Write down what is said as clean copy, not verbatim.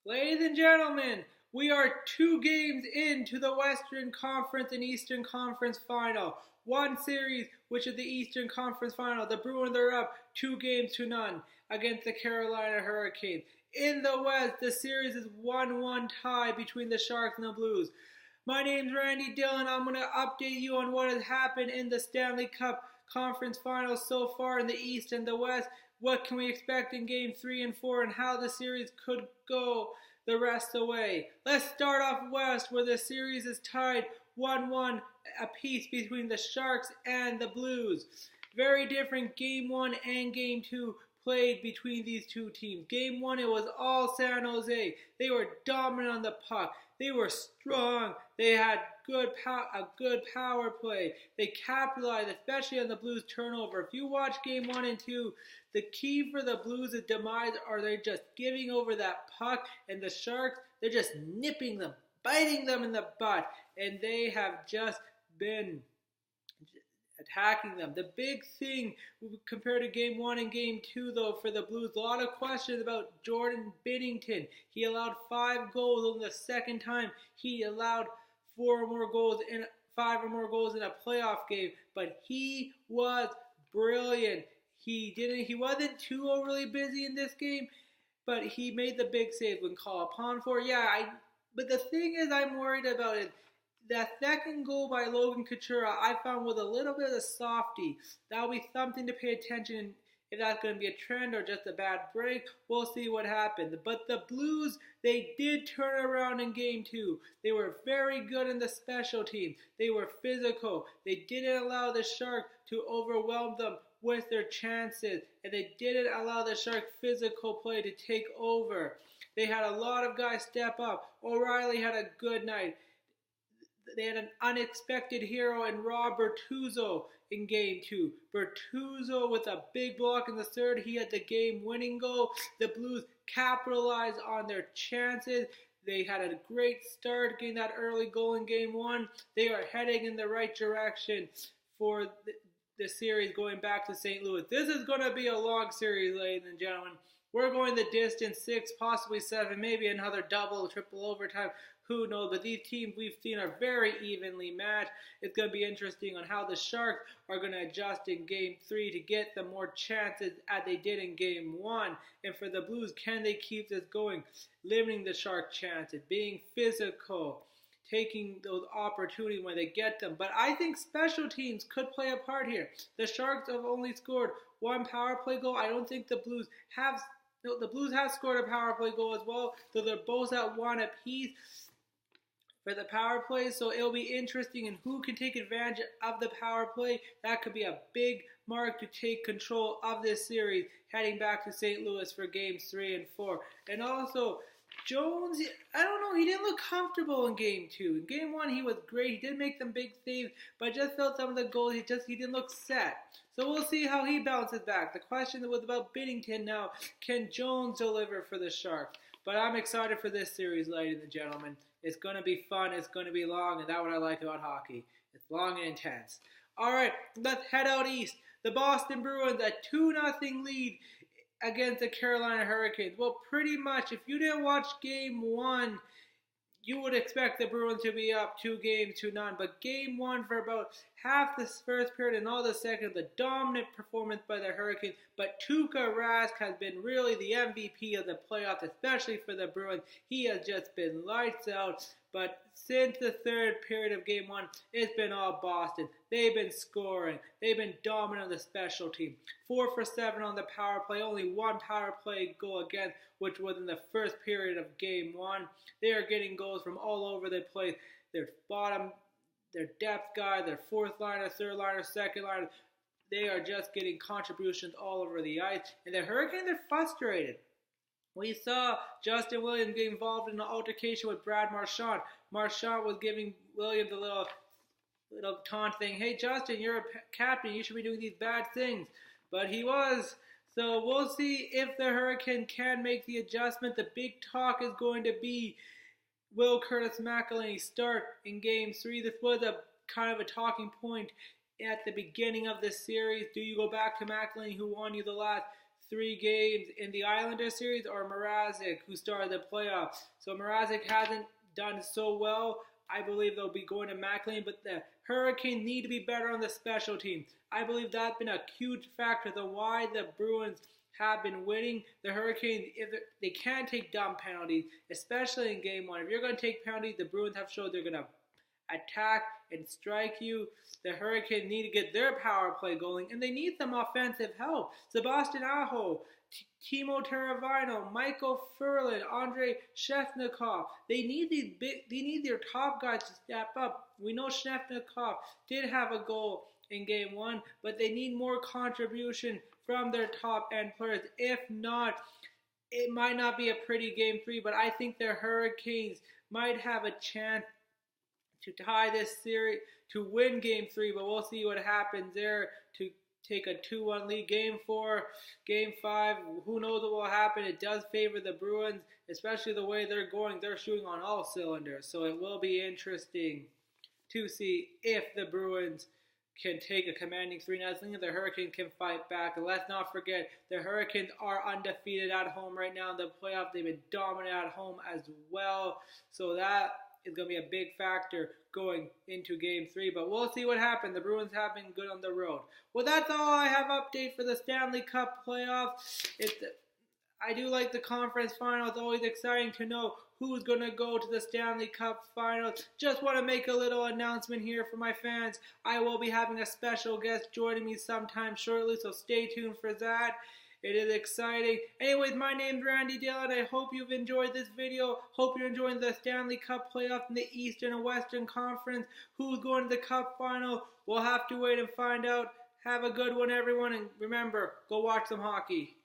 Ladies and gentlemen, we are 2 games into the Western Conference and Eastern Conference Final. One series, which is the Eastern Conference Final. The Bruins are up 2 games to none against the Carolina Hurricanes. In the West, the series is 1-1 tie between the Sharks and the Blues. My name's Randy Dillon. I'm going to update you on what has happened in the Stanley Cup Conference Finals so far in the East and the West. What can we expect in Game 3 and 4 and how the series could go the rest of the way. Let's start off West where the series is tied 1-1 apiece between the Sharks and the Blues. Very different Game 1 and Game 2 played between these two teams. Game 1, it was all San Jose. They were dominant on the puck. They were strong. They had a good power play. They capitalized, especially on the Blues turnover. If you watch Game 1 and 2, the key for the Blues' demise are they just giving over that puck, and the Sharks, they're just nipping them, biting them in the butt, and they have just been attacking them. The big thing compared to Game 1 and Game 2, though, for the Blues, a lot of questions about Jordan Binnington. He allowed 5 goals on the second time. He allowed 5 or more goals in a playoff game, but he was brilliant. He wasn't too overly busy in this game, but he made the big save when called upon for. But the thing is I'm worried about it. That second goal by Logan Couture I found was a little bit of a softie. That'll be something to pay attention if that's going to be a trend or just a bad break. We'll see what happens. But the Blues, they did turn around in Game 2. They were very good in the special teams. They were physical. They didn't allow the Sharks to overwhelm them with their chances. And they didn't allow the Sharks' physical play to take over. They had a lot of guys step up. O'Reilly had a good night. They had an unexpected hero in Rob Bertuzzo in Game 2. Bertuzzo with a big block in the third. He had the game-winning goal. The Blues capitalized on their chances. They had a great start getting that early goal in Game 1. They are heading in the right direction for the series going back to St. Louis. This is going to be a long series, ladies and gentlemen. We're going the distance, 6, possibly 7, maybe another double, triple overtime. Who knows? But these teams we've seen are very evenly matched. It's going to be interesting on how the Sharks are going to adjust in Game 3 to get the more chances as they did in Game 1. And for the Blues, can they keep this going? Limiting the Shark chances, being physical, taking those opportunities when they get them. But I think special teams could play a part here. The Sharks have only scored 1 power play goal. I don't think the Blues have. No, the Blues have scored a power play goal as well, so they're both at 1 apiece for the power play. So it'll be interesting in who can take advantage of the power play. That could be a big mark to take control of this series heading back to St. Louis for Games 3 and 4. And also, Jones, I don't know, he didn't look comfortable in Game 2. In Game 1, he was great. He did make some big saves, but I just felt some of the goals, he didn't look set. So we'll see how he bounces back. The question was about Binnington now. Can Jones deliver for the Sharks? But I'm excited for this series, ladies and gentlemen. It's going to be fun. It's going to be long, and that's what I like about hockey. It's long and intense. All right, let's head out east. The Boston Bruins, a 2-0 lead against the Carolina Hurricanes. Well, pretty much, if you didn't watch Game 1, you would expect the Bruins to be up 2-0. But Game 1, for about half the first period and all the second, the dominant performance by the Hurricanes. But Tuukka Rask has been really the MVP of the playoffs, especially for the Bruins. He has just been lights out. But since the third period of Game 1, it's been all Boston. They've been scoring. They've been dominant on the special team. 4 for 7 on the power play. Only 1 power play goal against, which was in the first period of Game 1. They are getting goals from all over the place. Their depth guy, their fourth liner, third liner, second liner. They are just getting contributions all over the ice. And the Hurricanes are frustrated. We saw Justin Williams get involved in an altercation with Brad Marchand. Marchand was giving Williams a little taunt thing. Hey, Justin, you're a captain. You should be doing these bad things. But he was. So we'll see if the Hurricane can make the adjustment. The big talk is going to be, will Curtis McElhinney start in Game 3? This was a kind of a talking point at the beginning of this series. Do you go back to McElhinney, who won you the last 3 games in the Islander series, or Mrazek, who started the playoffs. So Mrazek hasn't done so well. I believe they'll be going to McLean, but the Hurricanes need to be better on the special team. I believe that's been a huge factor to why the Bruins have been winning. The Hurricanes, if they can't take dumb penalties, especially in Game 1. If you're going to take penalties, the Bruins have showed they're going to attack and strike you. The Hurricanes need to get their power play going, and they need some offensive help. Sebastian Aho, Timo Teravaino, Michael Furlan, Andrei Shevchnikov. They need their top guys to step up. We know Shevchnikov did have a goal in Game 1, but they need more contribution from their top end players. If not, it might not be a pretty Game 3, but I think the Hurricanes might have a chance to tie this series, to win Game 3, but we'll see what happens there to take a 2-1 lead. Game 4, Game 5, who knows what will happen. It does favor the Bruins, especially the way they're going. They're shooting on all cylinders, so it will be interesting to see if the Bruins can take a commanding 3-0. I think the Hurricanes can fight back. And let's not forget, the Hurricanes are undefeated at home right now in the playoffs. They've been dominant at home as well, so that is going to be a big factor going into Game 3. But we'll see what happens. The Bruins have been good on the road. Well, that's all I have update for the Stanley Cup Playoff. I do like the conference final. It's always exciting to know who's going to go to the Stanley Cup Finals. Just want to make a little announcement here for my fans. I will be having a special guest joining me sometime shortly, so stay tuned for that. It is exciting. Anyways, my name's Randy Dillon. I hope you've enjoyed this video. Hope you're enjoying the Stanley Cup Playoff in the Eastern and Western Conference. Who's going to the Cup Final? We'll have to wait and find out. Have a good one, everyone, and remember, go watch some hockey.